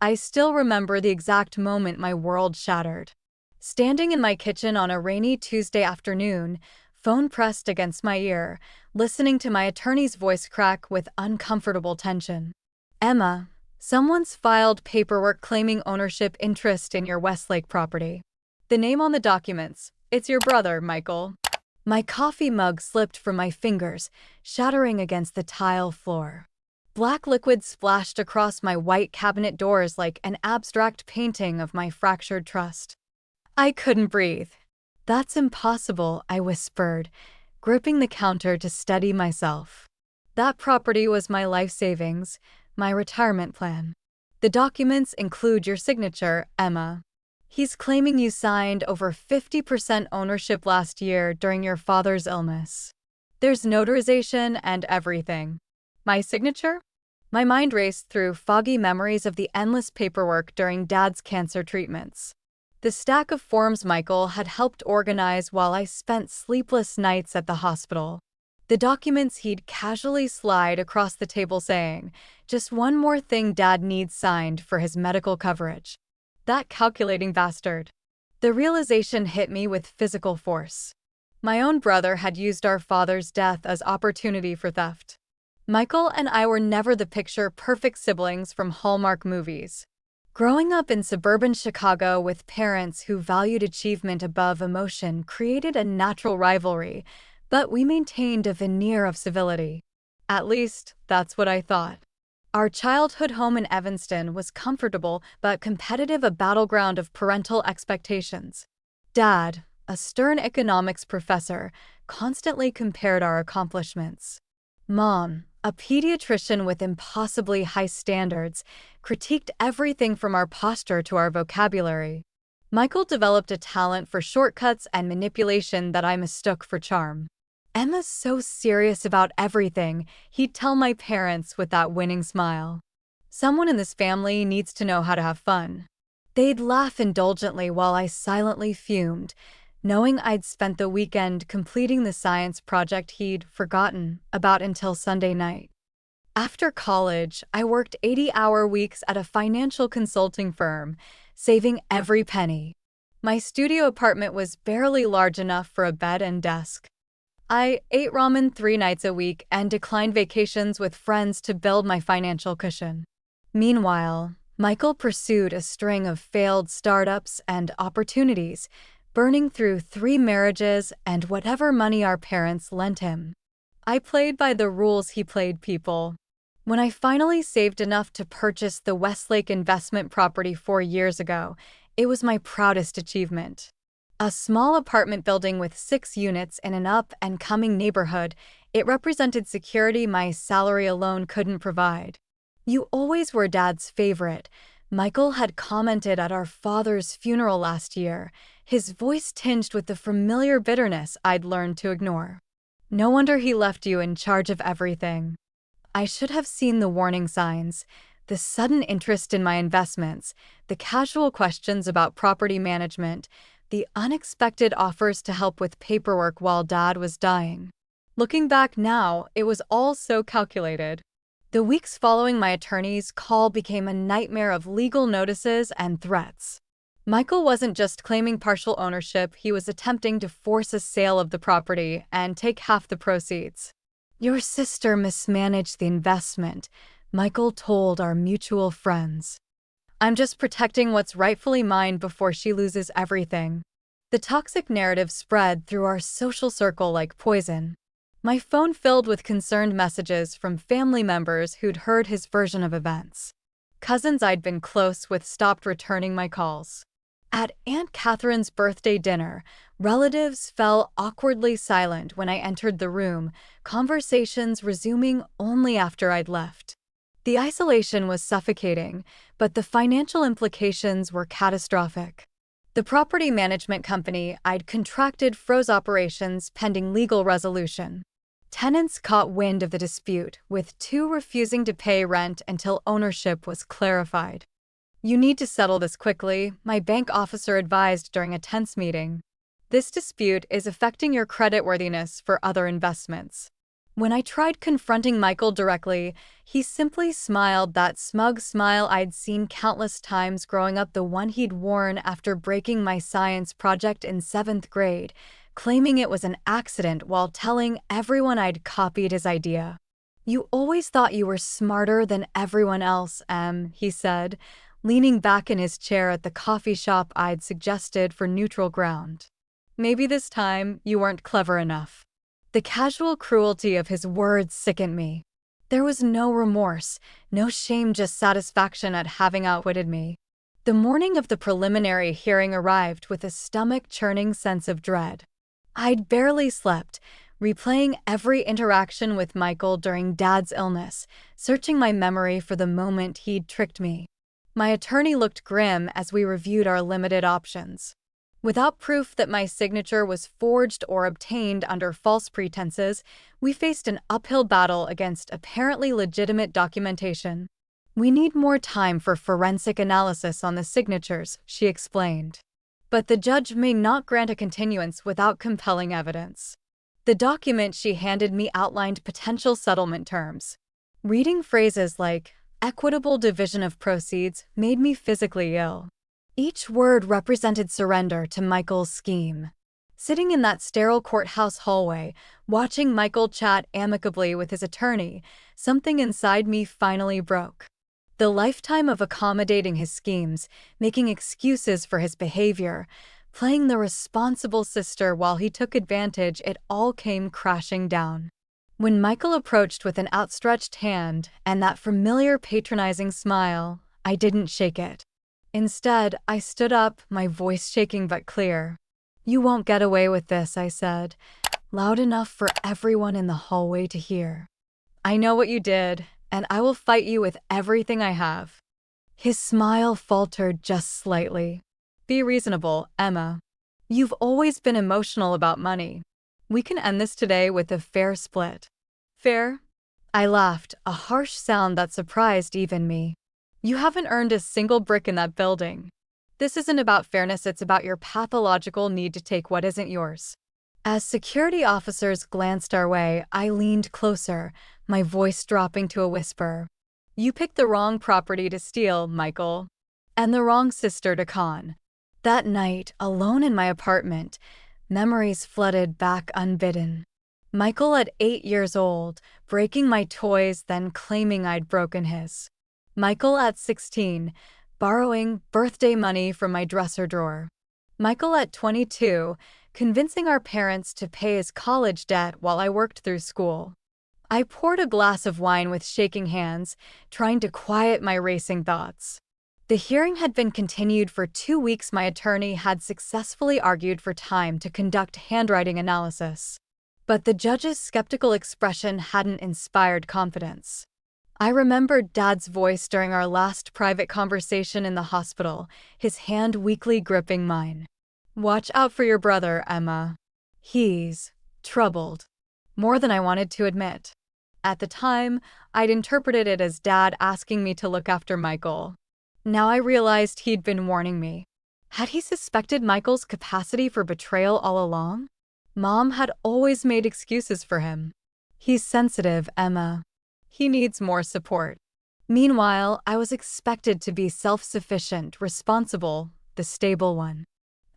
I still remember the exact moment my world shattered. Standing in my kitchen on a rainy Tuesday afternoon, phone pressed against my ear, listening to my attorney's voice crack with uncomfortable tension. Emma, someone's filed paperwork claiming ownership interest in your Westlake property. The name on the documents, it's your brother, Michael. My coffee mug slipped from my fingers, shattering against the tile floor. Black liquid splashed across my white cabinet doors like an abstract painting of my fractured trust. I couldn't breathe. That's impossible, I whispered, gripping the counter to steady myself. That property was my life savings, my retirement plan. The documents include your signature, Emma. He's claiming you signed over 50% ownership last year during your father's illness. There's notarization and everything. My signature? My mind raced through foggy memories of the endless paperwork during Dad's cancer treatments. The stack of forms Michael had helped organize while I spent sleepless nights at the hospital. The documents he'd casually slide across the table saying, "Just one more thing Dad needs signed for his medical coverage." That calculating bastard. The realization hit me with physical force. My own brother had used our father's death as opportunity for theft. Michael and I were never the picture-perfect siblings from Hallmark movies. Growing up in suburban Chicago with parents who valued achievement above emotion created a natural rivalry, but we maintained a veneer of civility. At least, that's what I thought. Our childhood home in Evanston was comfortable but competitive, a battleground of parental expectations. Dad, a stern economics professor, constantly compared our accomplishments. Mom, a pediatrician with impossibly high standards, critiqued everything from our posture to our vocabulary. Michael developed a talent for shortcuts and manipulation that I mistook for charm. "Emma's so serious about everything," he'd tell my parents with that winning smile. "Someone in this family needs to know how to have fun." They'd laugh indulgently while I silently fumed, knowing I'd spent the weekend completing the science project he'd forgotten about until Sunday night. After college, I worked 80-hour weeks at a financial consulting firm, saving every penny. My studio apartment was barely large enough for a bed and desk. I ate ramen 3 nights a week and declined vacations with friends to build my financial cushion. Meanwhile, Michael pursued a string of failed startups and opportunities, burning through 3 marriages and whatever money our parents lent him. I played by the rules he played, people. When I finally saved enough to purchase the Westlake investment property 4 years ago, it was my proudest achievement. A small apartment building with 6 units in an up-and-coming neighborhood, it represented security my salary alone couldn't provide. "You always were Dad's favorite," Michael had commented at our father's funeral last year, his voice tinged with the familiar bitterness I'd learned to ignore. "No wonder he left you in charge of everything." I should have seen the warning signs, the sudden interest in my investments, the casual questions about property management, the unexpected offers to help with paperwork while Dad was dying. Looking back now, it was all so calculated. The weeks following my attorney's call became a nightmare of legal notices and threats. Michael wasn't just claiming partial ownership, he was attempting to force a sale of the property and take half the proceeds. "Your sister mismanaged the investment," Michael told our mutual friends. "I'm just protecting what's rightfully mine before she loses everything." The toxic narrative spread through our social circle like poison. My phone filled with concerned messages from family members who'd heard his version of events. Cousins I'd been close with stopped returning my calls. At Aunt Catherine's birthday dinner, relatives fell awkwardly silent when I entered the room, conversations resuming only after I'd left. The isolation was suffocating, but the financial implications were catastrophic. The property management company I'd contracted froze operations pending legal resolution. Tenants caught wind of the dispute, with 2 refusing to pay rent until ownership was clarified. "You need to settle this quickly," my bank officer advised during a tense meeting. "This dispute is affecting your creditworthiness for other investments." When I tried confronting Michael directly, he simply smiled, that smug smile I'd seen countless times growing up, the one he'd worn after breaking my science project in 7th grade, claiming it was an accident while telling everyone I'd copied his idea. "You always thought you were smarter than everyone else, he said, leaning back in his chair at the coffee shop I'd suggested for neutral ground. "Maybe this time you weren't clever enough." The casual cruelty of his words sickened me. There was no remorse, no shame, just satisfaction at having outwitted me. The morning of the preliminary hearing arrived with a stomach-churning sense of dread. I'd barely slept, replaying every interaction with Michael during Dad's illness, searching my memory for the moment he'd tricked me. My attorney looked grim as we reviewed our limited options. Without proof that my signature was forged or obtained under false pretenses, we faced an uphill battle against apparently legitimate documentation. "We need more time for forensic analysis on the signatures," she explained. "But the judge may not grant a continuance without compelling evidence." The document she handed me outlined potential settlement terms. Reading phrases like "equitable division of proceeds" made me physically ill. Each word represented surrender to Michael's scheme. Sitting in that sterile courthouse hallway, watching Michael chat amicably with his attorney, something inside me finally broke. The lifetime of accommodating his schemes, making excuses for his behavior, playing the responsible sister while he took advantage, it all came crashing down. When Michael approached with an outstretched hand and that familiar patronizing smile, I didn't shake it. Instead, I stood up, my voice shaking but clear. "You won't get away with this," I said, loud enough for everyone in the hallway to hear. "I know what you did, and I will fight you with everything I have." His smile faltered just slightly. "Be reasonable, Emma. You've always been emotional about money. We can end this today with a fair split." "Fair?" I laughed, a harsh sound that surprised even me. "You haven't earned a single brick in that building. This isn't about fairness, it's about your pathological need to take what isn't yours." As security officers glanced our way, I leaned closer, my voice dropping to a whisper. "You picked the wrong property to steal, Michael. And the wrong sister to con." That night, alone in my apartment, memories flooded back unbidden. Michael at 8 years old, breaking my toys, then claiming I'd broken his. Michael at 16, borrowing birthday money from my dresser drawer. Michael at 22, convincing our parents to pay his college debt while I worked through school. I poured a glass of wine with shaking hands, trying to quiet my racing thoughts. The hearing had been continued for 2 weeks. My attorney had successfully argued for time to conduct handwriting analysis. But the judge's skeptical expression hadn't inspired confidence. I remembered Dad's voice during our last private conversation in the hospital, his hand weakly gripping mine. "Watch out for your brother, Emma. He's troubled." More than I wanted to admit. At the time, I'd interpreted it as Dad asking me to look after Michael. Now I realized he'd been warning me. Had he suspected Michael's capacity for betrayal all along? Mom had always made excuses for him. "He's sensitive, Emma. He needs more support." Meanwhile, I was expected to be self-sufficient, responsible, the stable one.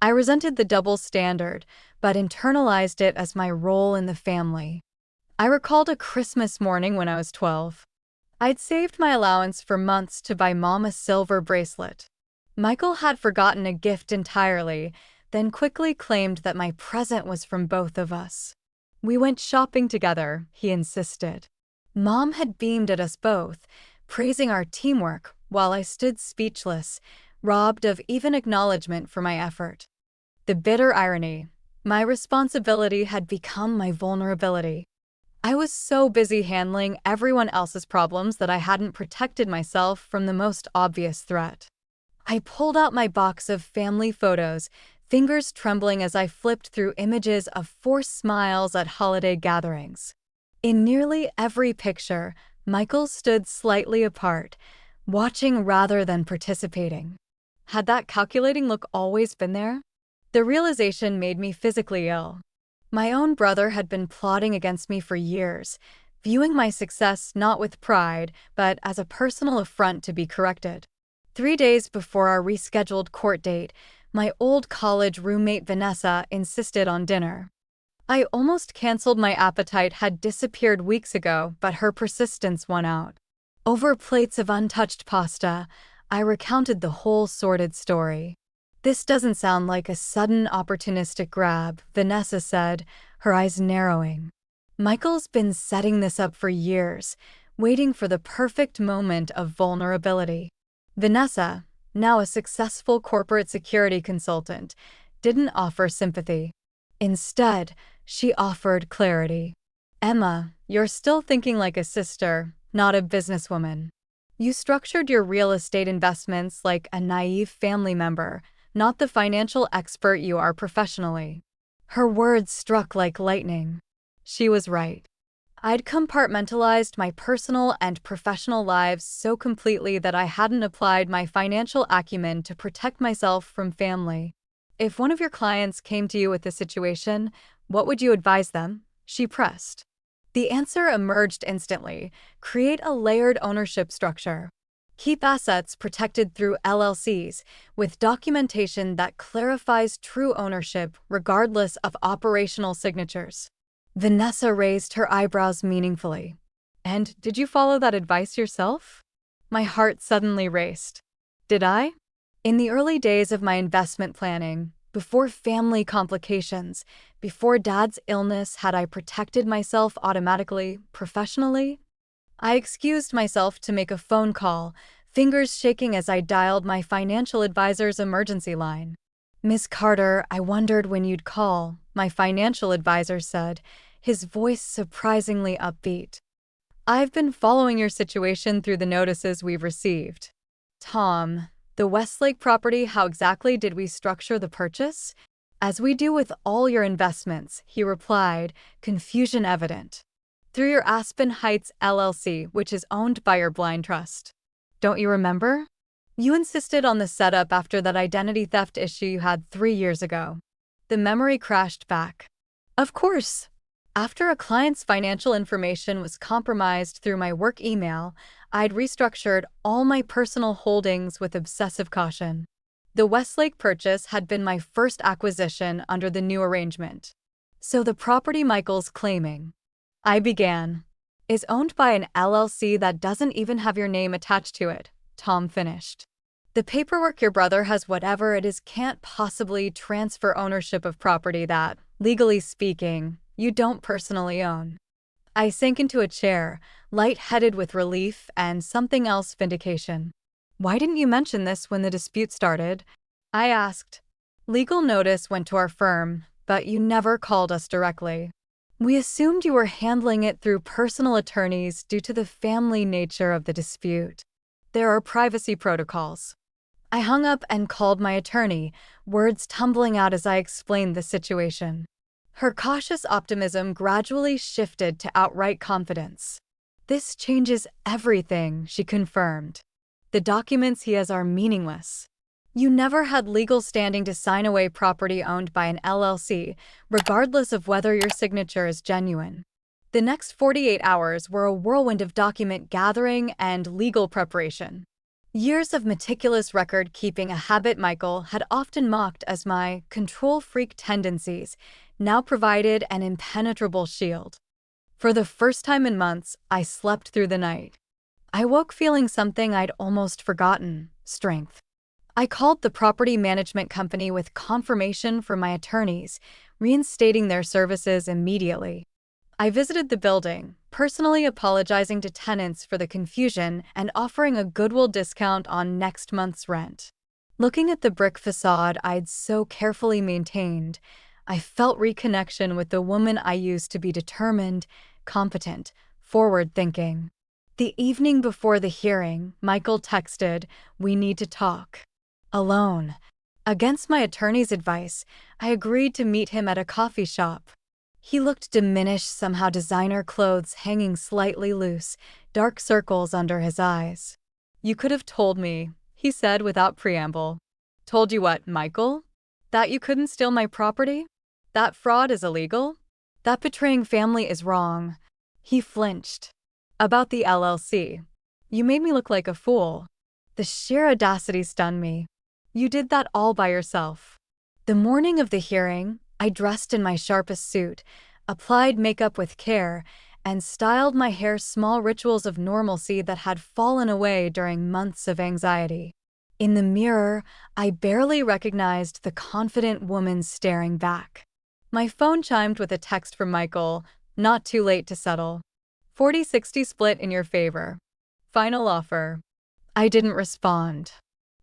I resented the double standard, but internalized it as my role in the family. I recalled a Christmas morning when I was 12. I'd saved my allowance for months to buy Mom a silver bracelet. Michael had forgotten a gift entirely, then quickly claimed that my present was from both of us. "We went shopping together," he insisted. Mom had beamed at us both, praising our teamwork, while I stood speechless, robbed of even acknowledgement for my effort. The bitter irony. My responsibility had become my vulnerability. I was so busy handling everyone else's problems that I hadn't protected myself from the most obvious threat. I pulled out my box of family photos, fingers trembling as I flipped through images of forced smiles at holiday gatherings. In nearly every picture, Michael stood slightly apart, watching rather than participating. Had that calculating look always been there? The realization made me physically ill. My own brother had been plotting against me for years, viewing my success not with pride, but as a personal affront to be corrected. 3 days before our rescheduled court date, my old college roommate Vanessa insisted on dinner. I almost canceled. My appetite had disappeared weeks ago, but her persistence won out. Over plates of untouched pasta, I recounted the whole sordid story. "This doesn't sound like a sudden opportunistic grab," Vanessa said, her eyes narrowing. "Michael's been setting this up for years, waiting for the perfect moment of vulnerability." Vanessa, now a successful corporate security consultant, didn't offer sympathy. Instead, she offered clarity. "Emma, you're still thinking like a sister, not a businesswoman. You structured your real estate investments like a naive family member, not the financial expert you are professionally." Her words struck like lightning. She was right. I'd compartmentalized my personal and professional lives so completely that I hadn't applied my financial acumen to protect myself from family. "If one of your clients came to you with this situation, what would you advise them?" she pressed. The answer emerged instantly: create a layered ownership structure. Keep assets protected through LLCs, with documentation that clarifies true ownership regardless of operational signatures. Vanessa raised her eyebrows meaningfully. "And did you follow that advice yourself?" My heart suddenly raced. Did I? In the early days of my investment planning, before family complications, before Dad's illness, had I protected myself automatically, professionally? I excused myself to make a phone call, fingers shaking as I dialed my financial advisor's emergency line. "Miss Carter, I wondered when you'd call," my financial advisor said, his voice surprisingly upbeat. "I've been following your situation through the notices we've received." "Tom, the Westlake property, how exactly did we structure the purchase?" "As we do with all your investments," he replied, confusion evident. "Through your Aspen Heights LLC, which is owned by your blind trust. Don't you remember? You insisted on the setup after that identity theft issue you had 3 years ago." The memory crashed back. Of course. After a client's financial information was compromised through my work email, I'd restructured all my personal holdings with obsessive caution. The Westlake purchase had been my first acquisition under the new arrangement. "So the property Michael's claiming," I began, "is owned by an LLC that doesn't even have your name attached to it," Tom finished. "The paperwork your brother has, whatever it is, can't possibly transfer ownership of property that, legally speaking, you don't personally own." I sank into a chair, light-headed with relief and something else, vindication. "Why didn't you mention this when the dispute started?" I asked. "Legal notice went to our firm, but you never called us directly. We assumed you were handling it through personal attorneys due to the family nature of the dispute. There are privacy protocols." I hung up and called my attorney, words tumbling out as I explained the situation. Her cautious optimism gradually shifted to outright confidence. "This changes everything," she confirmed. "The documents he has are meaningless. You never had legal standing to sign away property owned by an LLC, regardless of whether your signature is genuine." The next 48 hours were a whirlwind of document gathering and legal preparation. Years of meticulous record-keeping, a habit Michael had often mocked as my control-freak tendencies, now provided an impenetrable shield. For the first time in months, I slept through the night. I woke feeling something I'd almost forgotten: strength. I called the property management company with confirmation from my attorneys, reinstating their services immediately. I visited the building, personally apologizing to tenants for the confusion and offering a goodwill discount on next month's rent. Looking at the brick facade I'd so carefully maintained, I felt reconnection with the woman I used to be: determined, competent, forward-thinking. The evening before the hearing, Michael texted, "We need to talk." Alone. Against my attorney's advice, I agreed to meet him at a coffee shop. He looked diminished, somehow, designer clothes hanging slightly loose, dark circles under his eyes. "You could have told me," he said without preamble. "Told you what, Michael? That you couldn't steal my property? That fraud is illegal?" That betraying family is wrong. He flinched. About the LLC. You made me look like a fool. The sheer audacity stunned me. You did that all by yourself. The morning of the hearing, I dressed in my sharpest suit, applied makeup with care, and styled my hair small rituals of normalcy that had fallen away during months of anxiety. In the mirror, I barely recognized the confident woman staring back. My phone chimed with a text from Michael, not too late to settle. 40-60 split in your favor. Final offer. I didn't respond.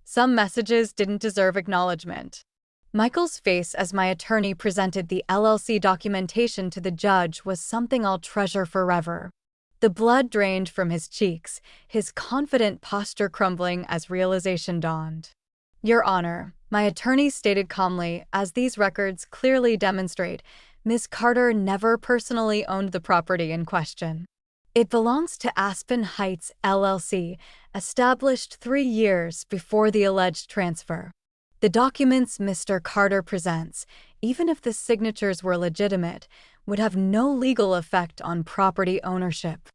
Some messages didn't deserve acknowledgement. Michael's face as my attorney presented the LLC documentation to the judge was something I'll treasure forever. The blood drained from his cheeks, his confident posture crumbling as realization dawned. Your Honor, my attorney stated calmly, as these records clearly demonstrate, Ms. Carter never personally owned the property in question. It belongs to Aspen Heights LLC, established 3 years before the alleged transfer. The documents Mr. Carter presents, even if the signatures were legitimate, would have no legal effect on property ownership.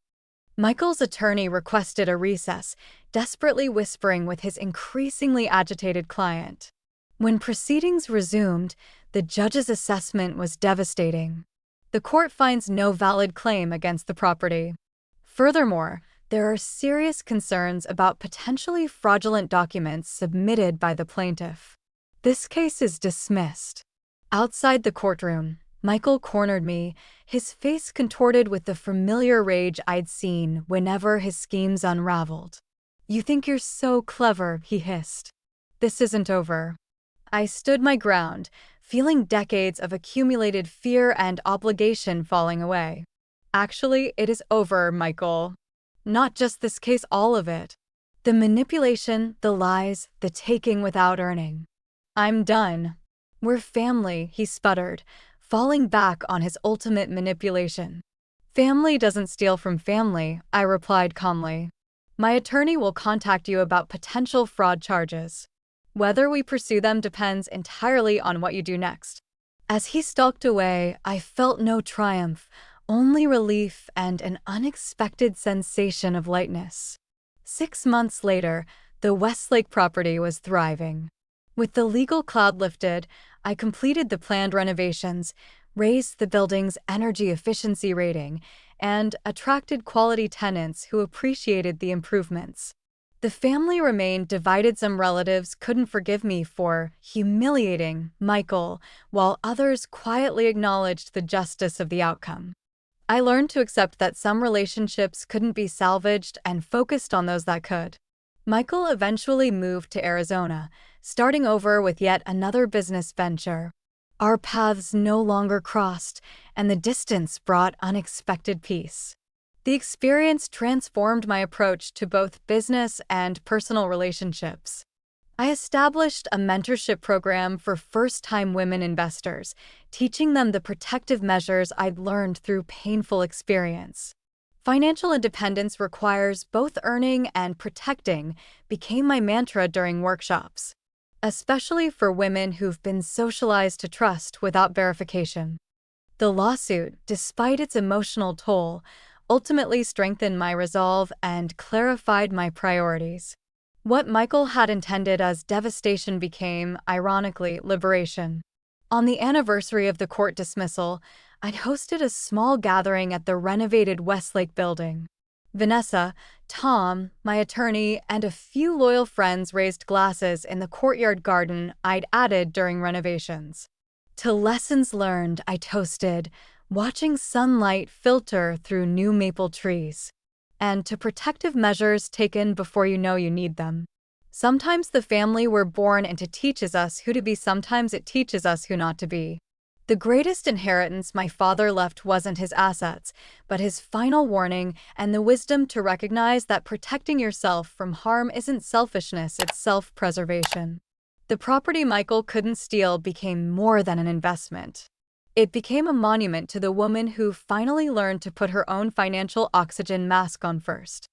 Michael's attorney requested a recess, desperately whispering with his increasingly agitated client. When proceedings resumed, the judge's assessment was devastating. The court finds no valid claim against the property. Furthermore, there are serious concerns about potentially fraudulent documents submitted by the plaintiff. This case is dismissed. Outside the courtroom, Michael cornered me, his face contorted with the familiar rage I'd seen whenever his schemes unraveled. You think you're so clever, he hissed. This isn't over. I stood my ground, feeling decades of accumulated fear and obligation falling away. Actually, it is over, Michael. Not just this case, all of it. The manipulation, the lies, the taking without earning. I'm done. We're family, he sputtered, falling back on his ultimate manipulation. Family doesn't steal from family, I replied calmly. My attorney will contact you about potential fraud charges. Whether we pursue them depends entirely on what you do next. As he stalked away, I felt no triumph, only relief and an unexpected sensation of lightness. 6 months later, the Westlake property was thriving. With the legal cloud lifted, I completed the planned renovations, raised the building's energy efficiency rating, and attracted quality tenants who appreciated the improvements. The family remained divided. Some relatives couldn't forgive me for humiliating Michael, while others quietly acknowledged the justice of the outcome. I learned to accept that some relationships couldn't be salvaged and focused on those that could. Michael eventually moved to Arizona, starting over with yet another business venture. Our paths no longer crossed, and the distance brought unexpected peace. The experience transformed my approach to both business and personal relationships. I established a mentorship program for first-time women investors, teaching them the protective measures I'd learned through painful experience. Financial independence requires both earning and protecting became my mantra during workshops, especially for women who've been socialized to trust without verification. The lawsuit, despite its emotional toll, ultimately strengthened my resolve and clarified my priorities. What Michael had intended as devastation became, ironically, liberation. On the anniversary of the court dismissal, I'd hosted a small gathering at the renovated Westlake building. Vanessa, Tom, my attorney, and a few loyal friends raised glasses in the courtyard garden I'd added during renovations. To lessons learned, I toasted, watching sunlight filter through new maple trees, and to protective measures taken before you know you need them. Sometimes the family we're born into teaches us who to be, sometimes it teaches us who not to be. The greatest inheritance my father left wasn't his assets, but his final warning and the wisdom to recognize that protecting yourself from harm isn't selfishness, it's self-preservation. The property Michael couldn't steal became more than an investment. It became a monument to the woman who finally learned to put her own financial oxygen mask on first.